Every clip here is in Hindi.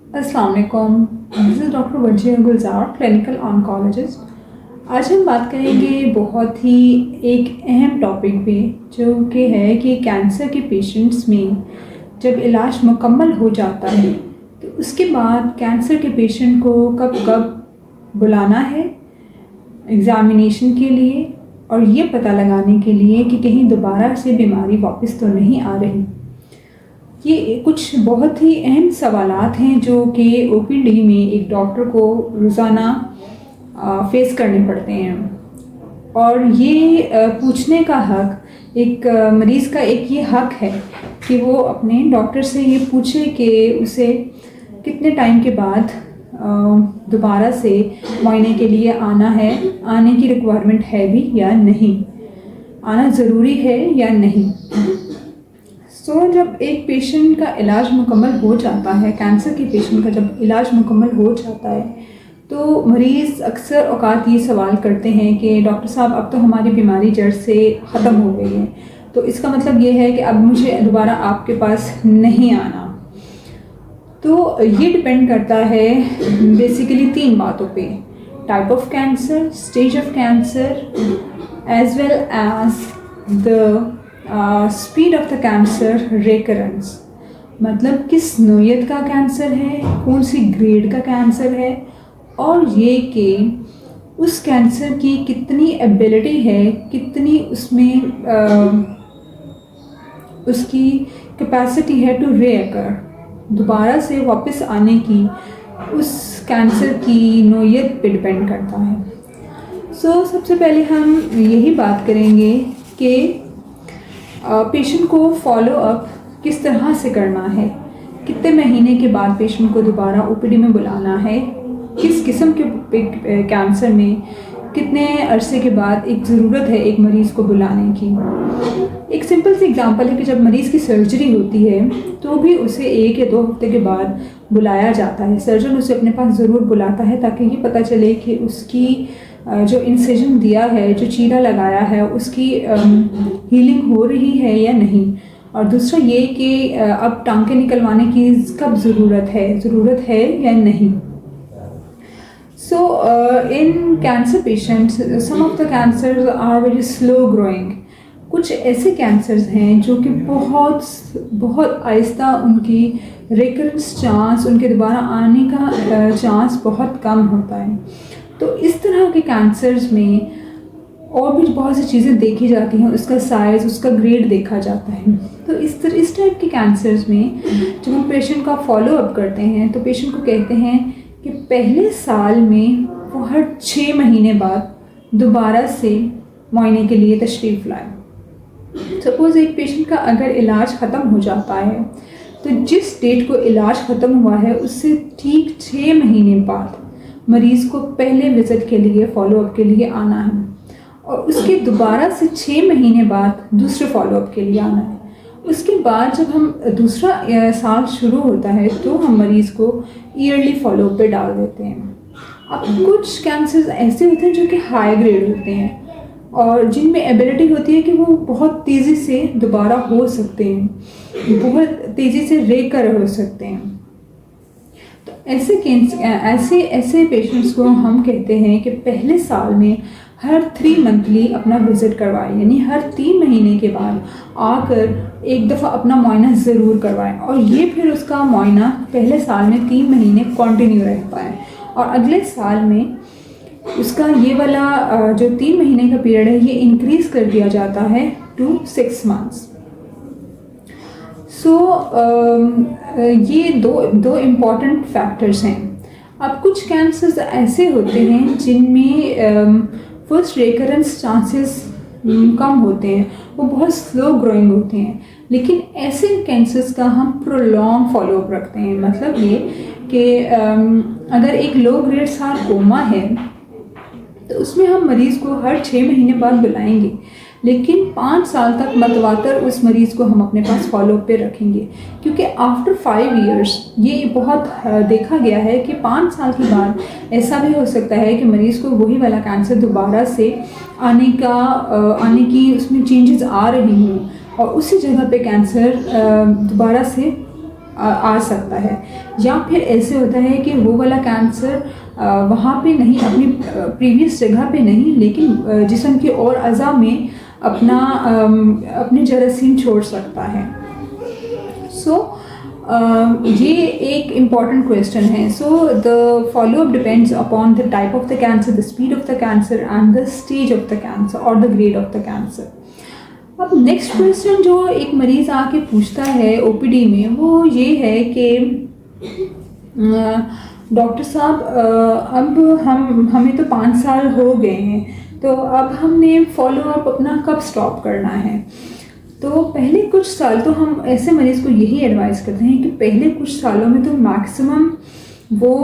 अस्सलाम वालेकुम। This is doctor Wajiya Gulzar, clinical oncologist. आज हम बात करेंगे बहुत ही एक अहम टॉपिक पे, जो कि है कि कैंसर के पेशेंट्स में जब इलाज मुकम्मल हो जाता है तो उसके बाद कैंसर के पेशेंट को कब कब बुलाना है एग्ज़ामिनेशन के लिए, और ये पता लगाने के लिए कि कहीं दोबारा से बीमारी वापस तो नहीं आ रही। ये कुछ बहुत ही अहम सवालात हैं जो कि ओपीडी में एक डॉक्टर को रोज़ाना फेस करने पड़ते हैं, और ये पूछने का हक एक मरीज़ का एक ये हक है कि वो अपने डॉक्टर से ये पूछे कि उसे कितने टाइम के बाद दोबारा से मुआयने के लिए आना है, आने की रिक्वायरमेंट है भी या नहीं, आना ज़रूरी है या नहीं। जब एक पेशेंट का इलाज मुकम्मल हो जाता है, कैंसर के पेशेंट का जब इलाज मुकम्मल हो जाता है, तो मरीज़ अक्सर औकात ये सवाल करते हैं कि डॉक्टर साहब अब तो हमारी बीमारी जड़ से ख़त्म हो गई है, तो इसका मतलब ये है कि अब मुझे दोबारा आपके पास नहीं आना। तो ये डिपेंड करता है बेसिकली 3 बातों पे: type of cancer, stage of cancer, as well as the speed of the cancer recurrence. मतलब किस नोयत का कैंसर है, कौन सी ग्रेड का कैंसर है, और ये कि उस कैंसर की कितनी एबिलिटी है, कितनी उसमें उसकी कैपेसिटी है टू रीअकर, दोबारा से वापस आने की, उस कैंसर की नोयत पे डिपेंड करता है। सबसे पहले हम यही बात करेंगे कि पेशेंट को फॉलो अप किस तरह से करना है, कितने महीने के बाद पेशेंट को दोबारा ओपीडी में बुलाना है, किस किस्म के कैंसर में कितने अरसे के बाद एक ज़रूरत है एक मरीज़ को बुलाने की। एक सिंपल सी एग्जांपल है कि जब मरीज़ की सर्जरी होती है तो भी उसे 1 या 2 हफ्ते के बाद बुलाया जाता है। सर्जन उसे अपने पास ज़रूर बुलाता है ताकि ये पता चले कि उसकी जो इंसिजन दिया है, जो चीरा लगाया है, उसकी हीलिंग हो रही है या नहीं। और दूसरा ये कि अब टांके निकलवाने की कब ज़रूरत है या नहीं। In cancer patients, some of the cancers are very slow growing. कुछ ऐसे कैंसर्स हैं जो कि बहुत आहिस्ता उनकी रिकरेंस चांस, उनके दोबारा आने का चांस बहुत कम होता है। तो इस तरह के कैंसर्स में और भी बहुत सी चीज़ें देखी जाती हैं, उसका साइज़, उसका ग्रेड देखा जाता है। तो इस टाइप के कैंसर्स में जब हम पेशेंट का फॉलो अप करते हैं तो पेशेंट को कहते हैं कि पहले साल में वो हर 6 महीने बाद दोबारा से मुआयने के लिए तशरीफ़ लाए। सपोज़ एक पेशेंट का अगर इलाज ख़त्म हो जाता है तो जिस डेट को इलाज ख़त्म हुआ है उससे ठीक 6 महीने बाद मरीज़ को पहले विज़िट के लिए, फॉलोअप के लिए आना है, और उसके दोबारा से 6 महीने बाद दूसरे फॉलोअप के लिए आना है। उसके बाद जब हम दूसरा साल शुरू होता है तो हम मरीज़ को ईयरली फॉलोअप पे डाल देते हैं। अब कुछ कैंसर्स ऐसे होते हैं जो कि हाई ग्रेड होते हैं और जिनमें एबिलिटी होती है कि वो बहुत तेज़ी से दोबारा हो सकते हैं, बहुत तेज़ी से रेकर हो सकते हैं। तो ऐसे पेशेंट्स को हम कहते हैं कि पहले साल में हर 3 मंथली अपना विज़िट करवाएं, यानी हर 3 महीने के बाद आकर एक दफ़ा अपना मुआयना ज़रूर करवाएं, और ये फिर उसका मुआयना पहले साल में 3 महीने कंटिन्यू रह पाए, और अगले साल में उसका ये वाला जो 3 महीने का पीरियड है ये इंक्रीज़ कर दिया जाता है टू 6 मंथ्स। ये दो इम्पॉर्टेंट फैक्टर्स हैं। अब कुछ कैंसर्स ऐसे होते हैं जिनमें फर्स्ट रेकरेंस चांसेस कम होते हैं, वो बहुत स्लो ग्रोइंग होते हैं, लेकिन ऐसे कैंसर्स का हम प्रोलॉन्ग फॉलोअप रखते हैं। मतलब ये कि अगर एक लो ग्रेड सार्कोमा है तो उसमें हम मरीज़ को हर 6 महीने बाद बुलाएंगे, लेकिन 5 साल तक मतवातर उस मरीज़ को हम अपने पास फॉलोअप पे रखेंगे, क्योंकि आफ्टर 5 इयर्स ये बहुत देखा गया है कि 5 साल के बाद ऐसा भी हो सकता है कि मरीज़ को वही वाला कैंसर दोबारा से आने की उसमें चेंजेस आ रही हों और उसी जगह पे कैंसर दोबारा से आ सकता है, या फिर ऐसे होता है कि वो वाला कैंसर वहाँ पे नहीं, अपनी प्रीवियस जगह पे नहीं, लेकिन जिस्म के और अज़ा में अपने जरासीम छोड़ सकता है। सो ये एक इम्पॉर्टेंट क्वेश्चन है। So the followup depends upon the type of the cancer, the speed of the cancer and the stage of the cancer और the grade of the cancer. अब नेक्स्ट क्वेश्चन जो एक मरीज़ आके पूछता है ओपीडी में, वो ये है कि डॉक्टर साहब, अब हमें तो 5 साल हो गए हैं, तो अब हमने फॉलोअप अपना कब स्टॉप करना है? तो पहले कुछ साल तो हम ऐसे मरीज़ को यही एडवाइस करते हैं कि पहले कुछ सालों में तो मैक्सिमम वो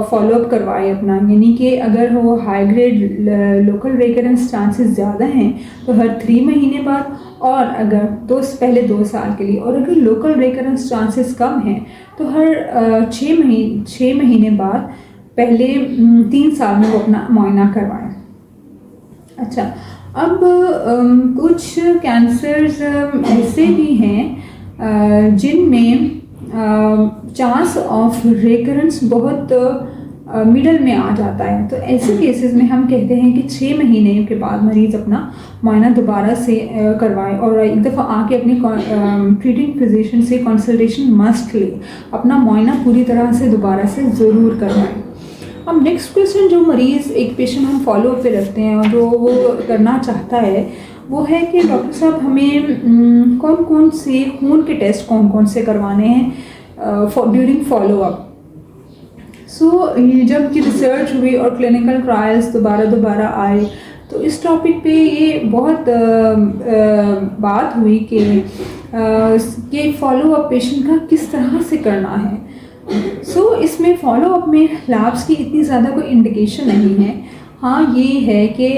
फॉलोअप करवाए अपना, यानी कि अगर वो high grade local recurrence chances ज़्यादा हैं तो हर 3 महीने बाद, और अगर पहले 2 साल के लिए, और अगर लोकल रिकरेंस चांसेस कम हैं तो हर 6 महीने बाद पहले 3 साल में वो अपना मुआयना करवाएं। अच्छा, अब कुछ कैंसर्स ऐसे भी हैं जिनमें चांस ऑफ रिकरेंस बहुत मिडल में आ जाता है। तो ऐसे केसेस में हम कहते हैं कि 6 महीने के बाद मरीज़ अपना मुआयना दोबारा से करवाएं, और एक दफ़ा आके अपने ट्रीटिंग फिजिशियन से कंसल्टेशन मस्ट ले, अपना मुआयना पूरी तरह से दोबारा से ज़रूर करवाएं। अब नेक्स्ट क्वेश्चन जो मरीज़, एक पेशेंट हम फॉलोअप पे रखते हैं और जो वो करना चाहता है, वो है कि डॉक्टर साहब हमें कौन कौन से खून के टेस्ट कौन कौन से करवाने हैं ड्यूरिंग फॉलोअप। सो जब की रिसर्च हुई और क्लिनिकल ट्रायल्स दोबारा आए, तो इस टॉपिक पे ये बहुत बात हुई कि फॉलोअप पेशेंट का किस तरह से करना है। सो इसमें फॉलोअप में लैब्स की इतनी ज़्यादा कोई इंडिकेशन नहीं है। हाँ, ये है कि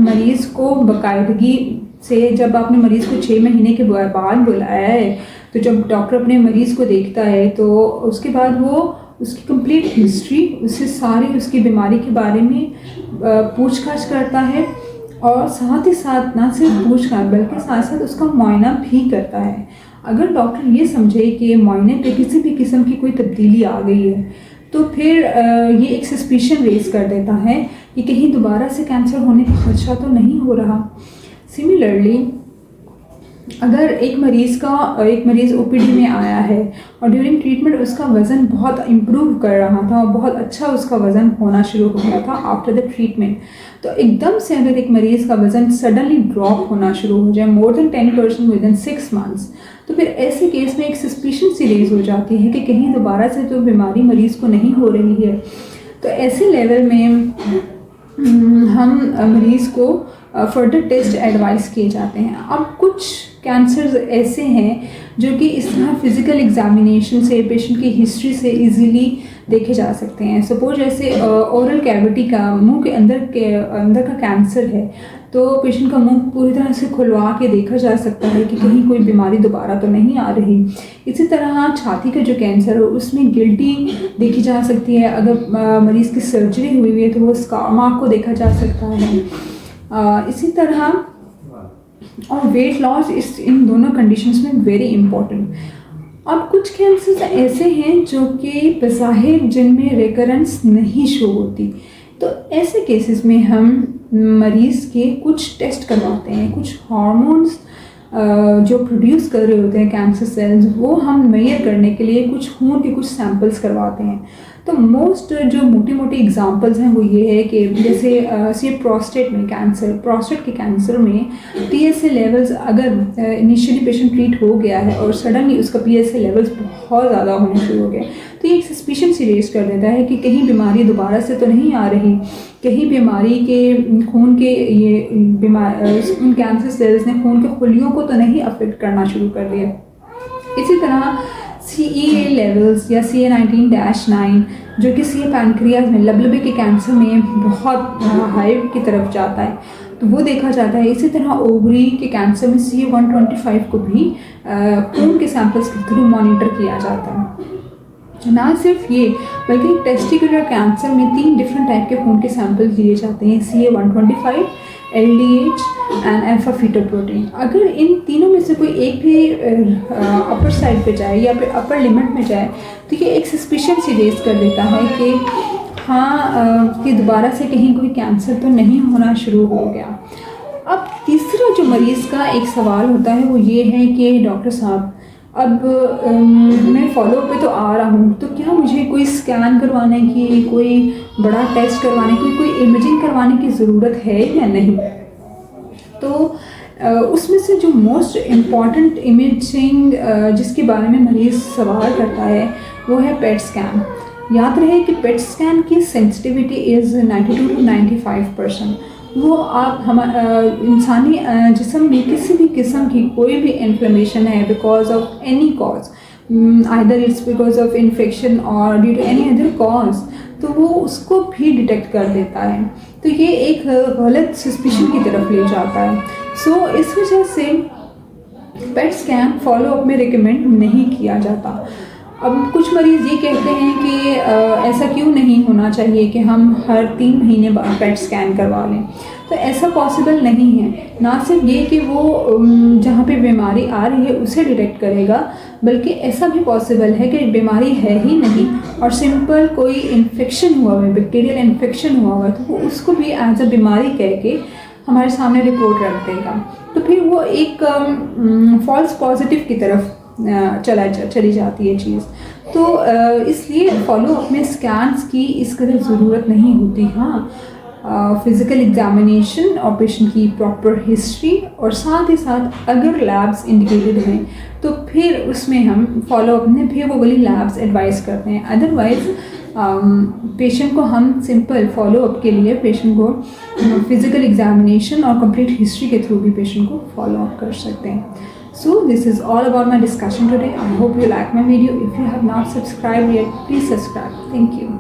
मरीज़ को बाकायदगी से, जब आपने मरीज़ को 6 महीने के बाद बुलाया है, तो जब डॉक्टर अपने मरीज़ को देखता है तो उसके बाद वो उसकी कंप्लीट हिस्ट्री, उससे सारी उसकी बीमारी के बारे में पूछताछ करता है, और साथ ही साथ ना सिर्फ पूछताछ बल्कि साथ साथ उसका मुआयना भी करता है। अगर डॉक्टर ये समझे कि मुआयने पे किसी भी किस्म की कोई तब्दीली आ गई है, तो फिर ये एक सस्पिशन रेज कर देता है कि कहीं दोबारा से कैंसर होने का खदशा तो नहीं हो रहा। सिमिलरली, अगर एक मरीज़ ओपीडी में आया है और ड्यूरिंग ट्रीटमेंट उसका वज़न बहुत इम्प्रूव कर रहा था और बहुत अच्छा उसका वज़न होना शुरू हो गया था आफ्टर द ट्रीटमेंट, तो एकदम से अगर एक मरीज़ का वज़न सडनली ड्रॉप होना शुरू हो जाए more than 10% with in 6 months, तो फिर ऐसे केस में एक सस्पिशन सी रेज हो जाती है कि कहीं दोबारा से तो बीमारी मरीज़ को नहीं हो रही है। तो ऐसे लेवल में हम मरीज़ को फर्दर टेस्ट एडवाइस किए जाते हैं। अब कुछ कैंसर्स ऐसे हैं जो कि इस तरह फिज़िकल एग्जामिनेशन से, पेशेंट की हिस्ट्री से इजीली देखे जा सकते हैं। सपोज जैसे ओरल कैविटी का, मुंह के अंदर का कैंसर है, तो पेशेंट का मुंह पूरी तरह से खुलवा के देखा जा सकता है कि कहीं कोई बीमारी दोबारा तो नहीं आ रही। इसी तरह छाती का जो कैंसर हो, उसमें गिल्टी देखी जा सकती है। अगर मरीज़ की सर्जरी हुई है तो वो स्कार मार्क को देखा जा सकता है। इसी तरह और वेट लॉस इन दोनों कंडीशंस में वेरी इंपॉर्टेंट। अब कुछ कैंसर्स ऐसे हैं जो कि बज़ाहिर जिनमें रिकरेंस नहीं शो होती, तो ऐसे केसेस में हम मरीज़ के कुछ टेस्ट करवाते हैं। कुछ हार्मोन्स जो प्रोड्यूस कर रहे होते हैं कैंसर सेल्स, वो हम मेजर करने के लिए कुछ खून के कुछ सैंपल्स करवाते हैं। तो मोस्ट जो मोटी मोटी एग्जांपल्स हैं वो ये है कि जैसे प्रोस्टेट के कैंसर में PSA लेवल्स, अगर इनिशियली पेशेंट ट्रीट हो गया है और सडनली उसका PSA लेवल्स बहुत ज़्यादा होने शुरू हो गए, तो ये एक सस्पिशन सी रेज कर देता है कि कहीं बीमारी दोबारा से तो नहीं आ रही, कहीं बीमारी के खून के उन कैंसर सेल्स ने खून के खुलियों को तो नहीं अफेक्ट करना शुरू कर दिया। इसी तरह CEA लेवल्स या CA19-9 जो कि CA पैनक्रियाज में, लबलबे के कैंसर में बहुत हाई की तरफ जाता है, तो वो देखा जाता है। इसी तरह ओवरी के कैंसर में CA125 को भी खून के सैंपल्स के थ्रू मॉनिटर किया जाता है। ना सिर्फ ये, बल्कि टेस्टिकुलर कैंसर में 3 डिफरेंट टाइप के खून के सैंपल्स लिए जाते हैं, CA125, LDH and alpha fetoprotein. अगर इन तीनों में से कोई एक भी अपर साइड पे जाए या फिर अपर लिमिट में जाए तो ये एक सस्पिशन सी रेज कर देता है कि हाँ कि दोबारा से कहीं कोई कैंसर तो नहीं होना शुरू हो गया। अब तीसरा जो मरीज़ का एक सवाल होता है वो ये है कि डॉक्टर साहब अब मैं फॉलो पे तो आ रहा हूँ, तो क्या मुझे कोई स्कैन करवाने की, कोई बड़ा टेस्ट करवाने की, कोई इमेजिंग करवाने की ज़रूरत है या नहीं? तो उसमें से जो मोस्ट इम्पॉर्टेंट इमेजिंग जिसके बारे में मरीज़ सवाल करता है वो है पेट स्कैन। याद रहे कि पेट स्कैन की सेंसिटिविटी इज़ 92 to 95%। वो आप इंसानी जिस्म में किसी भी किस्म की कोई भी इन्फ्लेमेशन है because of any cause, either it's because of infection और due to any other cause, तो वो उसको भी डिटेक्ट कर देता है। तो ये एक गलत सस्पिशन की तरफ ले जाता है। सो इस वजह से पेट स्कैन फॉलो अप में रिकमेंड नहीं किया जाता। अब कुछ मरीज़ ये कहते हैं कि ऐसा क्यों नहीं होना चाहिए कि हम हर 3 महीने बाद पेट स्कैन करवा लें, तो ऐसा पॉसिबल नहीं है। ना सिर्फ ये कि वो जहाँ पे बीमारी आ रही है उसे डिटेक्ट करेगा, बल्कि ऐसा भी पॉसिबल है कि बीमारी है ही नहीं और सिंपल कोई इन्फेक्शन हुआ है, बैक्टीरियल इन्फेक्शन हुआ है, तो वो उसको भी एज अ बीमारी कह के हमारे सामने रिपोर्ट रख देगा। तो फिर वो एक फॉल्स पॉजिटिव की तरफ चली जाती है चीज़। तो इसलिए फॉलो अप में स्कैन्स की इस कदर ज़रूरत नहीं होती। हाँ, फिज़िकल एग्जामिनेशन और पेशेंट की प्रॉपर हिस्ट्री और साथ ही साथ अगर लैब्स इंडिकेटेड हैं तो फिर उसमें हम फॉलो अप में फिर वो वाली लैब्स एडवाइस करते हैं। अदरवाइज़ पेशेंट को हम सिंपल फॉलो अप के लिए पेशेंट को फिज़िकल एग्जामिनेशन और कंप्लीट हिस्ट्री के थ्रू भी पेशेंट को फॉलो अप कर सकते हैं। So this is all about my discussion today. I hope you like my video. If you have not subscribed yet, please subscribe. Thank you.